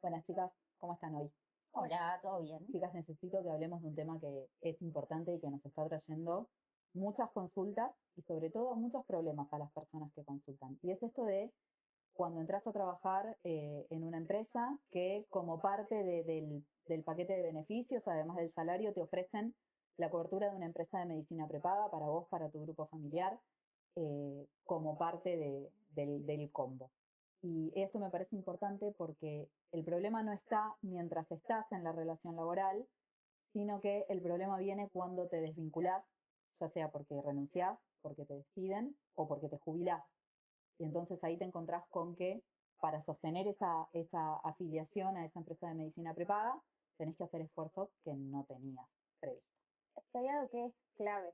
Buenas chicas, ¿cómo están hoy? Hola, ¿todo bien? Chicas, necesito que hablemos de un tema que es importante y que nos está trayendo muchas consultas y sobre todo muchos problemas a las personas que consultan. Y es esto de cuando entras a trabajar en una empresa que como parte del paquete de beneficios, además del salario, te ofrecen la cobertura de una empresa de medicina prepaga para vos, para tu grupo familiar, como parte del combo. Y esto me parece importante porque el problema no está mientras estás en la relación laboral, sino que el problema viene cuando te desvinculás, ya sea porque renunciás, porque te despiden o porque te jubilás. Y entonces ahí te encontrás con que para sostener esa afiliación a esa empresa de medicina prepaga, tenés que hacer esfuerzos que no tenías previsto. Es que hay algo que es clave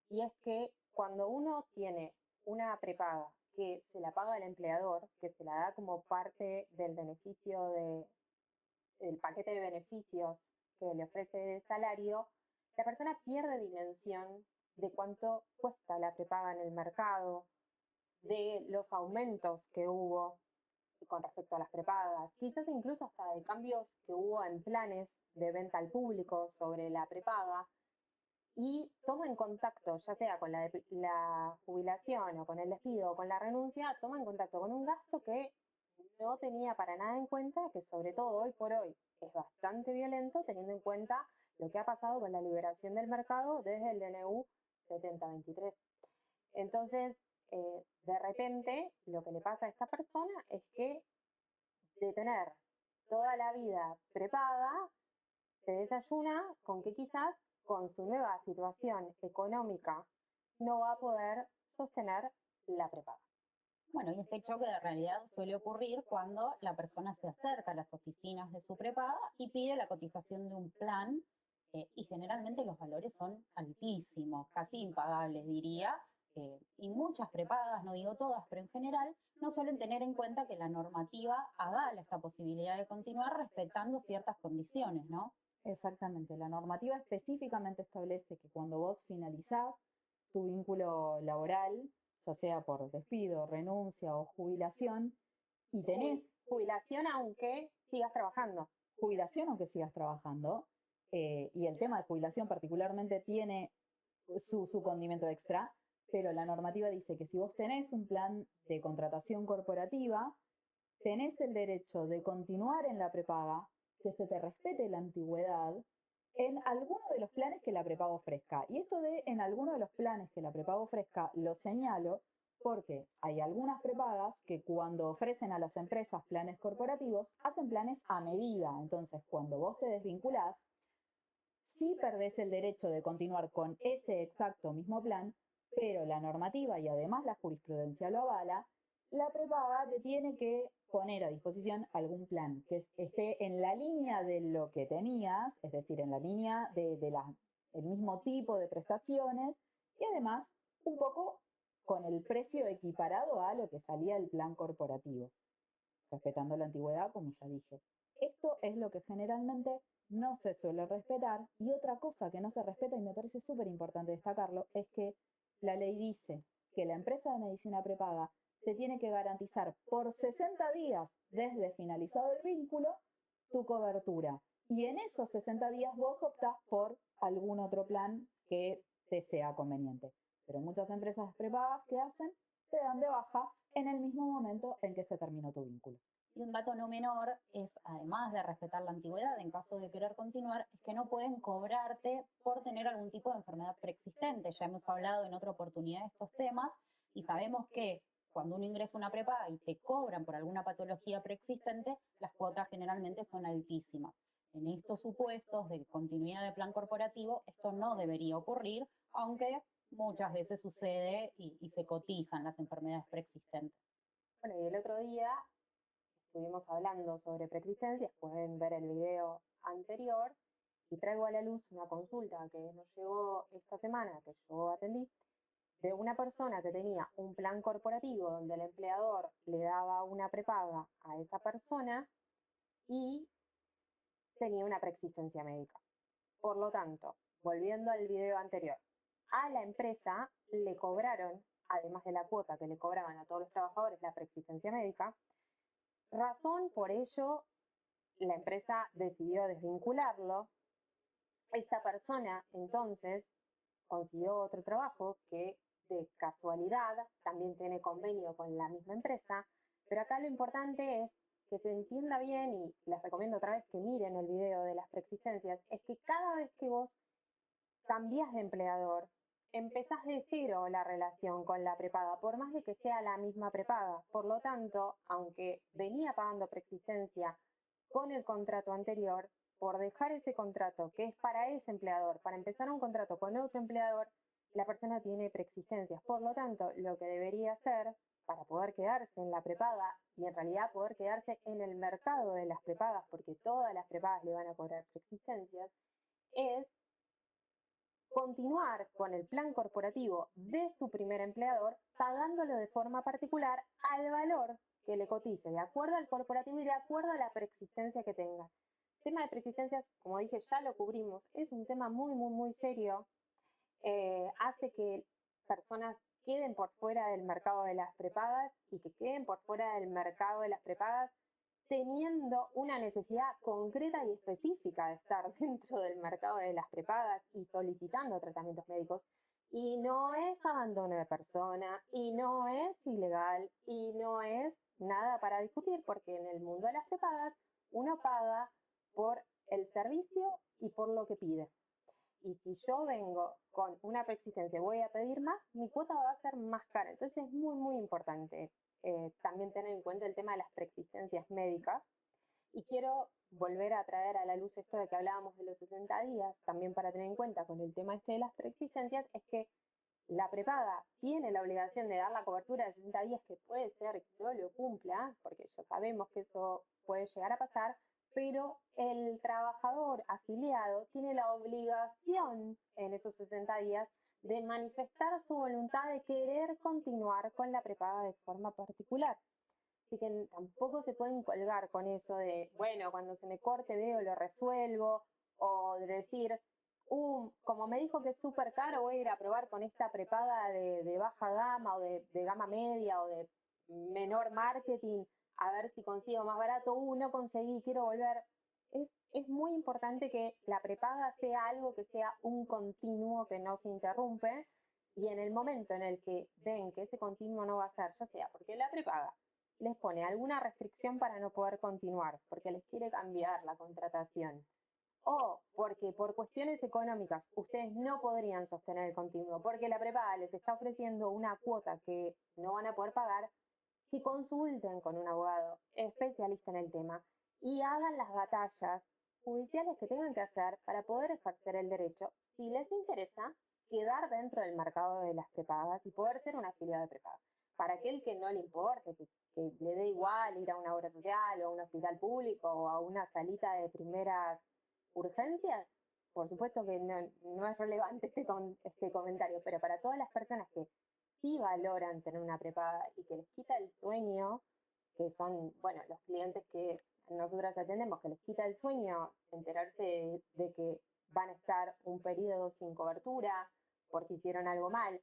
y es que cuando uno tiene una prepaga que se la paga el empleador, que se la da como parte del beneficio del paquete de beneficios que le ofrece el salario, la persona pierde dimensión de cuánto cuesta la prepaga en el mercado, de los aumentos que hubo con respecto a las prepagas, quizás incluso hasta de cambios que hubo en planes de venta al público sobre la prepaga, y toma en contacto, ya sea con la jubilación o con el despido o con la renuncia, toma en contacto con un gasto que no tenía para nada en cuenta, que sobre todo hoy por hoy es bastante violento, teniendo en cuenta lo que ha pasado con la liberación del mercado desde el DNU 7023. Entonces, de repente, lo que le pasa a esta persona es que de tener toda la vida prepaga, se desayuna con que quizás con su nueva situación económica no va a poder sostener la prepaga. Bueno, y este choque de realidad suele ocurrir cuando la persona se acerca a las oficinas de su prepaga y pide la cotización de un plan, y generalmente los valores son altísimos, casi impagables diría, y muchas prepagas, no digo todas, pero en general, no suelen tener en cuenta que la normativa avala esta posibilidad de continuar respetando ciertas condiciones, ¿no? Exactamente, la normativa específicamente establece que cuando vos finalizás tu vínculo laboral, ya sea por despido, renuncia o jubilación, y tenés Jubilación aunque sigas trabajando. jubilación aunque sigas trabajando, y el tema de jubilación particularmente tiene su condimento extra, pero la normativa dice que si vos tenés un plan de contratación corporativa, tenés el derecho de continuar en la prepaga, que se te respete la antigüedad en alguno de los planes que la prepaga ofrezca. Y esto de en alguno de los planes que la prepaga ofrezca lo señalo porque hay algunas prepagas que cuando ofrecen a las empresas planes corporativos, hacen planes a medida. Entonces, cuando vos te desvinculás, sí perdés el derecho de continuar con ese exacto mismo plan, pero la normativa y además la jurisprudencia lo avala, la prepaga te tiene que poner a disposición algún plan que esté en la línea de lo que tenías, es decir, en la línea del mismo tipo de prestaciones y además un poco con el precio equiparado a lo que salía el plan corporativo, respetando la antigüedad, como ya dije. Esto es lo que generalmente no se suele respetar. Y otra cosa que no se respeta, y me parece súper importante destacarlo, es que la ley dice que la empresa de medicina prepaga te tiene que garantizar por 60 días desde finalizado el vínculo tu cobertura. Y en esos 60 días vos optás por algún otro plan que te sea conveniente. Pero muchas empresas prepagas, ¿qué hacen? Te dan de baja en el mismo momento en que se terminó tu vínculo. Y un dato no menor es, además de respetar la antigüedad en caso de querer continuar, es que no pueden cobrarte por tener algún tipo de enfermedad preexistente. Ya hemos hablado en otra oportunidad de estos temas y sabemos que cuando uno ingresa a una prepaga y te cobran por alguna patología preexistente, las cuotas generalmente son altísimas. En estos supuestos de continuidad de plan corporativo, esto no debería ocurrir, aunque muchas veces sucede y se cotizan las enfermedades preexistentes. Bueno, y el otro día estuvimos hablando sobre preexistencias, pueden ver el video anterior, y traigo a la luz una consulta que nos llegó esta semana, que yo atendí, de una persona que tenía un plan corporativo donde el empleador le daba una prepaga a esa persona y tenía una preexistencia médica. Por lo tanto, volviendo al video anterior, a la empresa le cobraron, además de la cuota que le cobraban a todos los trabajadores, la preexistencia médica. Razón por ello, la empresa decidió desvincularlo. Esta persona entonces consiguió otro trabajo que de casualidad también tiene convenio con la misma empresa, pero acá lo importante es que se entienda bien, y les recomiendo otra vez que miren el video de las preexistencias, es que cada vez que vos cambiás de empleador, empezás de cero la relación con la prepaga, por más de que sea la misma prepaga. Por lo tanto, aunque venía pagando preexistencia con el contrato anterior, por dejar ese contrato que es para ese empleador, para empezar un contrato con otro empleador, la persona tiene preexistencias. Por lo tanto, lo que debería hacer para poder quedarse en la prepaga y en realidad poder quedarse en el mercado de las prepagas, porque todas las prepagas le van a cobrar preexistencias, es continuar con el plan corporativo de su primer empleador, pagándolo de forma particular al valor que le cotice, de acuerdo al corporativo y de acuerdo a la preexistencia que tenga. El tema de preexistencias, como dije, ya lo cubrimos, es un tema muy serio. Hace que personas queden por fuera del mercado de las prepagas y que queden por fuera del mercado de las prepagas teniendo una necesidad concreta y específica de estar dentro del mercado de las prepagas y solicitando tratamientos médicos. Y no es abandono de persona, y no es ilegal, y no es nada para discutir, porque en el mundo de las prepagas uno paga por el servicio y por lo que pide. Y si yo vengo con una preexistencia y voy a pedir más, mi cuota va a ser más cara. Entonces es muy importante también tener en cuenta el tema de las preexistencias médicas. Y quiero volver a traer a la luz esto de que hablábamos de los 60 días, también para tener en cuenta con el tema este de las preexistencias, es que la prepaga tiene la obligación de dar la cobertura de 60 días, que puede ser que no lo cumpla, porque ya sabemos que eso puede llegar a pasar, pero el trabajador afiliado tiene la obligación en esos 60 días de manifestar su voluntad de querer continuar con la prepaga de forma particular. Así que tampoco se pueden colgar con eso de, bueno, cuando se me corte veo, lo resuelvo, o de decir, como me dijo que es súper caro, voy a ir a probar con esta prepaga de baja gama o de gama media o de menor marketing, a ver si consigo más barato, no conseguí, quiero volver. Es muy importante que la prepaga sea algo que sea un continuo que no se interrumpe, y en el momento en el que ven que ese continuo no va a ser, ya sea porque la prepaga les pone alguna restricción para no poder continuar, porque les quiere cambiar la contratación, o porque por cuestiones económicas ustedes no podrían sostener el continuo, porque la prepaga les está ofreciendo una cuota que no van a poder pagar, que consulten con un abogado especialista en el tema y hagan las batallas judiciales que tengan que hacer para poder ejercer el derecho, si les interesa, quedar dentro del mercado de las prepagas y poder ser una afiliada de prepaga. Para aquel que no le importe, que le dé igual ir a una obra social o a un hospital público o a una salita de primeras urgencias, por supuesto que no es relevante este comentario, pero para todas las personas que sí valoran tener una prepaga y que les quita el sueño, que son, bueno, los clientes que nosotras atendemos, que les quita el sueño enterarse de que van a estar un periodo sin cobertura porque hicieron algo mal,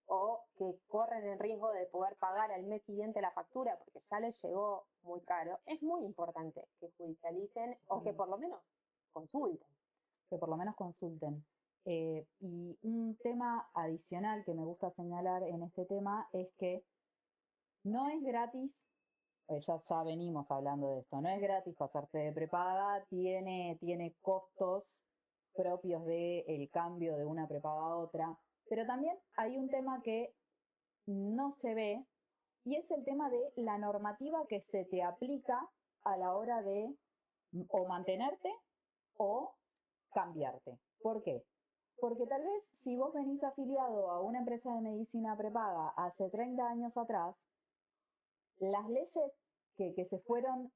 o que corren el riesgo de poder pagar al mes siguiente la factura porque ya les llegó muy caro, es muy importante que judicialicen o que por lo menos consulten. Que por lo menos consulten. Y un tema adicional que me gusta señalar en este tema es que no es gratis, ya venimos hablando de esto, no es gratis pasarse de prepaga, tiene costos propios del cambio de una prepaga a otra, pero también hay un tema que no se ve y es el tema de la normativa que se te aplica a la hora de o mantenerte o cambiarte. ¿Por qué? Porque tal vez si vos venís afiliado a una empresa de medicina prepaga hace 30 años atrás, las leyes que se fueron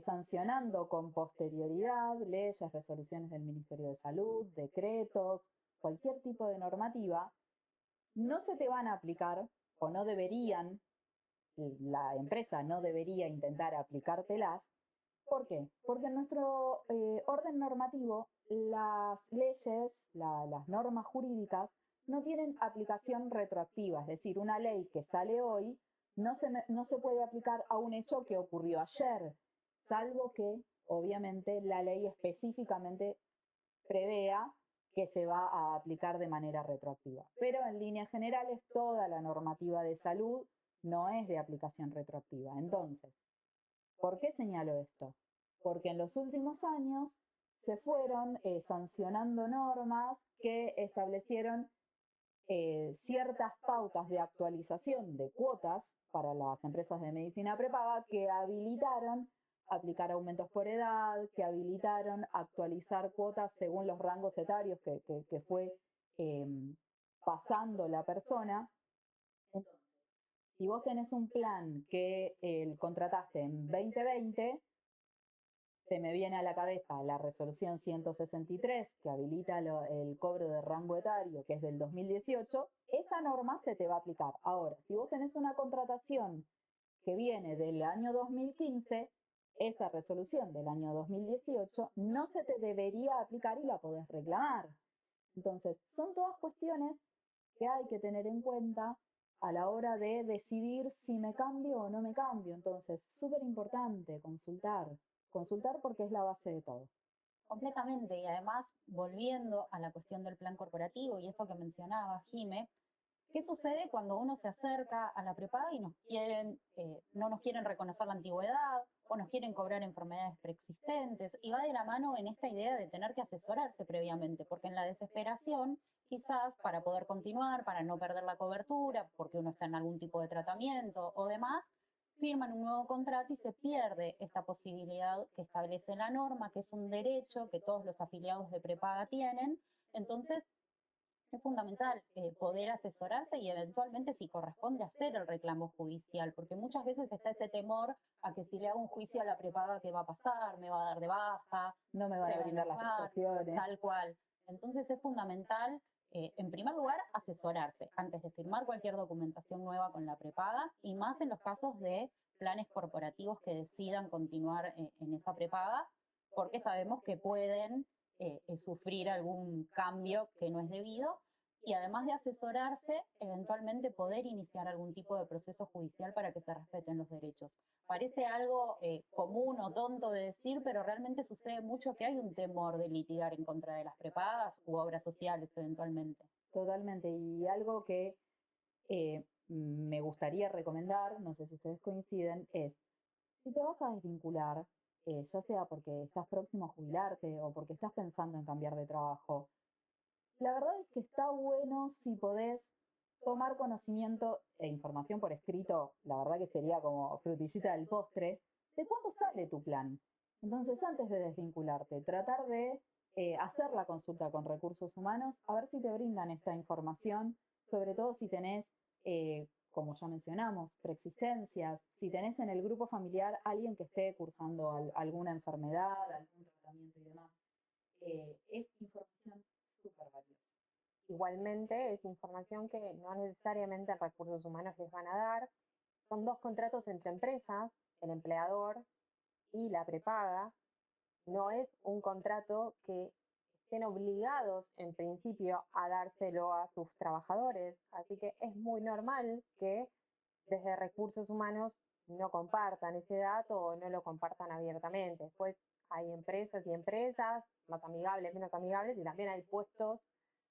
sancionando con posterioridad, leyes, resoluciones del Ministerio de Salud, decretos, cualquier tipo de normativa, no se te van a aplicar o no deberían, la empresa no debería intentar aplicártelas. ¿Por qué? Porque en nuestro orden normativo las leyes, las normas jurídicas no tienen aplicación retroactiva, es decir, una ley que sale hoy no se puede aplicar a un hecho que ocurrió ayer, salvo que obviamente la ley específicamente prevea que se va a aplicar de manera retroactiva. Pero en líneas generales, toda la normativa de salud no es de aplicación retroactiva. Entonces, ¿por qué señalo esto? Porque en los últimos años se fueron sancionando normas que establecieron ciertas pautas de actualización de cuotas para las empresas de medicina prepaga que habilitaron aplicar aumentos por edad, que habilitaron actualizar cuotas según los rangos etarios que fue eh, pasando la persona. Entonces, si vos tenés un plan que contrataste en 2020, se me viene a la cabeza la resolución 163 que habilita el cobro de rango etario, que es del 2018, esa norma se te va a aplicar. Ahora, si vos tenés una contratación que viene del año 2015, esa resolución del año 2018 no se te debería aplicar y la podés reclamar. Entonces, son todas cuestiones que hay que tener en cuenta a la hora de decidir si me cambio o no me cambio. Entonces, súper importante consultar porque es la base de todo. Completamente, y además, volviendo a la cuestión del plan corporativo y esto que mencionaba Jime, ¿qué sucede cuando uno se acerca a la prepaga y no nos quieren reconocer la antigüedad o nos quieren cobrar enfermedades preexistentes? Y va de la mano en esta idea de tener que asesorarse previamente, porque en la desesperación, quizás para poder continuar, para no perder la cobertura, porque uno está en algún tipo de tratamiento o demás, firman un nuevo contrato y se pierde esta posibilidad que establece la norma, que es un derecho que todos los afiliados de prepaga tienen. Entonces, es fundamental poder asesorarse y eventualmente, si corresponde, hacer el reclamo judicial, porque muchas veces está ese temor a que si le hago un juicio a la prepaga, ¿qué va a pasar? ¿Me va a dar de baja? No me van a brindar las prestaciones. Tal cual. Entonces es fundamental, en primer lugar, asesorarse antes de firmar cualquier documentación nueva con la prepaga, y más en los casos de planes corporativos que decidan continuar en esa prepaga, porque sabemos que pueden sufrir algún cambio que no es debido, y además de asesorarse, eventualmente poder iniciar algún tipo de proceso judicial para que se respeten los derechos. Parece algo común o tonto de decir, pero realmente sucede mucho que hay un temor de litigar en contra de las prepagas u obras sociales eventualmente. Totalmente, y algo que me gustaría recomendar, no sé si ustedes coinciden, es si te vas a desvincular, ya sea porque estás próximo a jubilarte o porque estás pensando en cambiar de trabajo, la verdad es que está bueno si podés tomar conocimiento e información por escrito, la verdad que sería como frutillita del postre, de cuándo sale tu plan. Entonces, antes de desvincularte, tratar de hacer la consulta con recursos humanos, a ver si te brindan esta información, sobre todo si tenés, como ya mencionamos, preexistencias, si tenés en el grupo familiar alguien que esté cursando alguna enfermedad, algún tratamiento y demás. Es información súper valiosa. Igualmente, es información que no necesariamente recursos humanos les van a dar. Son dos contratos entre empresas, el empleador y la prepaga. No es un contrato que estén obligados en principio a dárselo a sus trabajadores. Así que es muy normal que desde recursos humanos no compartan ese dato o no lo compartan abiertamente. Después hay empresas y empresas, más amigables, menos amigables, y también hay puestos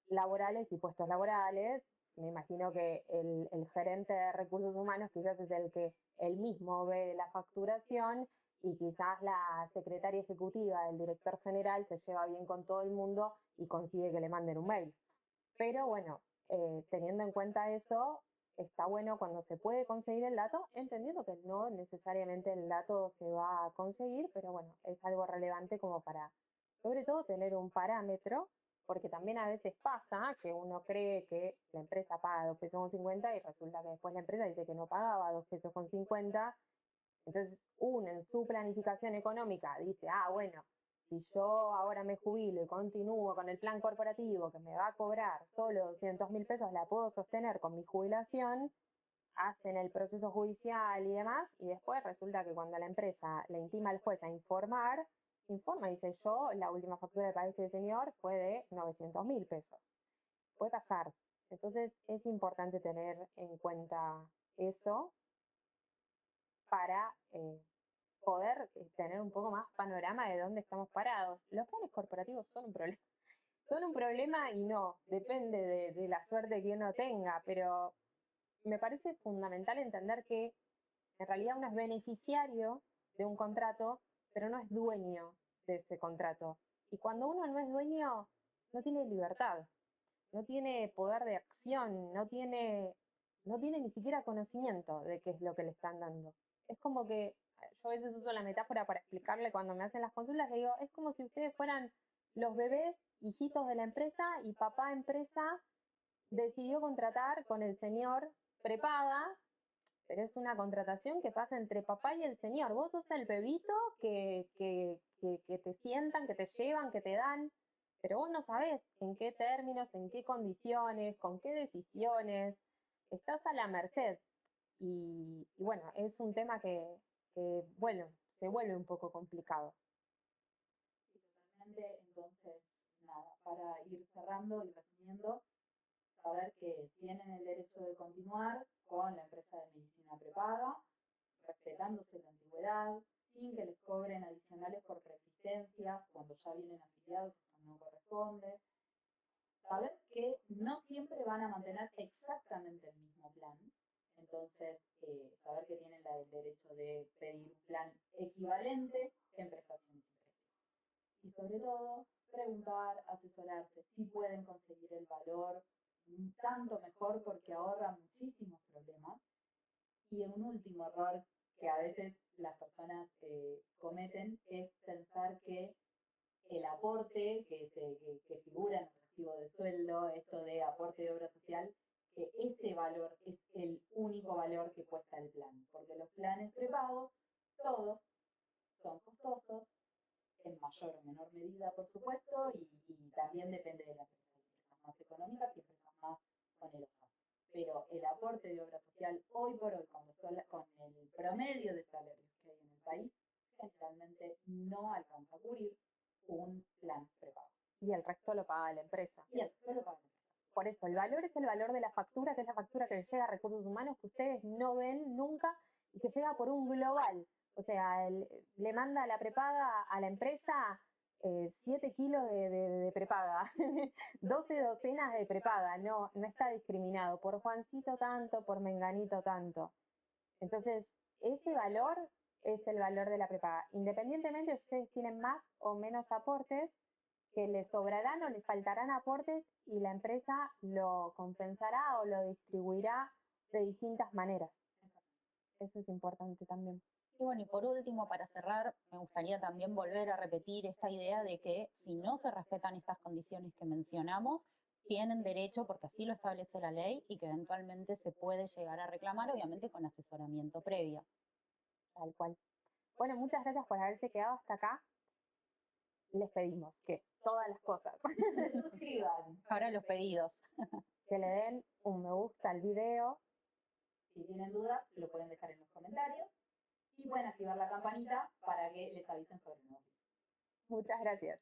laborales y puestos laborales. Me imagino que el gerente de recursos humanos quizás es el que él mismo ve la facturación, y quizás la secretaria ejecutiva del director general se lleva bien con todo el mundo y consigue que le manden un mail. Pero bueno, teniendo en cuenta eso, está bueno cuando se puede conseguir el dato, entendiendo que no necesariamente el dato se va a conseguir, pero bueno, es algo relevante como para, sobre todo, tener un parámetro, porque también a veces pasa que uno cree que la empresa paga 2,50 pesos y resulta que después la empresa dice que no pagaba 2,50 pesos. Entonces uno en su planificación económica dice, bueno, si yo ahora me jubilo y continúo con el plan corporativo que me va a cobrar solo 200.000 pesos, la puedo sostener con mi jubilación, hacen el proceso judicial y demás, y después resulta que cuando la empresa le intima al juez a informar, informa y dice, yo la última factura que pagué este señor fue de 900.000 pesos. Puede pasar. Entonces es importante tener en cuenta eso para poder tener un poco más panorama de dónde estamos parados. Los planes corporativos son un problema. Son un problema y no, depende de la suerte que uno tenga, pero me parece fundamental entender que en realidad uno es beneficiario de un contrato, pero no es dueño de ese contrato. Y cuando uno no es dueño, no tiene libertad, no tiene poder de acción, no tiene ni siquiera conocimiento de qué es lo que le están dando. Es como que, yo a veces uso la metáfora para explicarle cuando me hacen las consultas, le digo, es como si ustedes fueran los bebés, hijitos de la empresa, y papá empresa decidió contratar con el señor prepaga, pero es una contratación que pasa entre papá y el señor. Vos sos el bebito que te sientan, que te llevan, que te dan, pero vos no sabés en qué términos, en qué condiciones, con qué decisiones, estás a la merced. Y bueno, es un tema bueno, se vuelve un poco complicado. Sí, totalmente. Entonces, nada, para ir cerrando y resumiendo, saber que tienen el derecho de continuar con la empresa de medicina prepaga, respetándose la antigüedad, sin que les cobren adicionales por preexistencias cuando ya vienen afiliados, esto no corresponde. Saber que no siempre van a mantener exactamente el mismo plan, entonces saber que tienen el derecho de pedir un plan equivalente en prestaciones y precios. Y sobre todo, preguntar, asesorarse, si pueden conseguir el valor, tanto mejor porque ahorra muchísimos problemas. Y un último error que a veces las personas cometen es pensar que el aporte que figura en el recibo de sueldo, esto de aporte de obra social, que ese valor es el único valor que cuesta el plan, porque los planes prepagos, todos son costosos, en mayor o menor medida, por supuesto, y también depende de la empresa. Hay empresas más económicas y empresas más onerosas. Pero el aporte de obra social hoy por hoy, con el promedio de salarios que hay en el país, generalmente no alcanza a cubrir un plan prepago. Y el resto lo paga la empresa. Y el resto lo paga la empresa. Por eso, el valor es el valor de la factura, que es la factura que les llega a recursos humanos, que ustedes no ven nunca y que llega por un global. O sea, le manda la prepaga a la empresa 7 kilos de prepaga, 12 docenas de prepaga, no está discriminado por Juancito tanto, por Menganito tanto. Entonces, ese valor es el valor de la prepaga. Independientemente de si ustedes tienen más o menos aportes, que les sobrarán o les faltarán aportes y la empresa lo compensará o lo distribuirá de distintas maneras. Eso es importante también. Y bueno, y por último, para cerrar, me gustaría también volver a repetir esta idea de que si no se respetan estas condiciones que mencionamos, tienen derecho, porque así lo establece la ley, y que eventualmente se puede llegar a reclamar, obviamente con asesoramiento previo. Tal cual. Bueno, muchas gracias por haberse quedado hasta acá. Les pedimos que todas las cosas Se suscriban. Ahora los pedidos. que le den un me gusta al video. Si tienen dudas, lo pueden dejar en los comentarios y pueden activar la campanita para que les avisen sobre nuevos videos. Muchas gracias.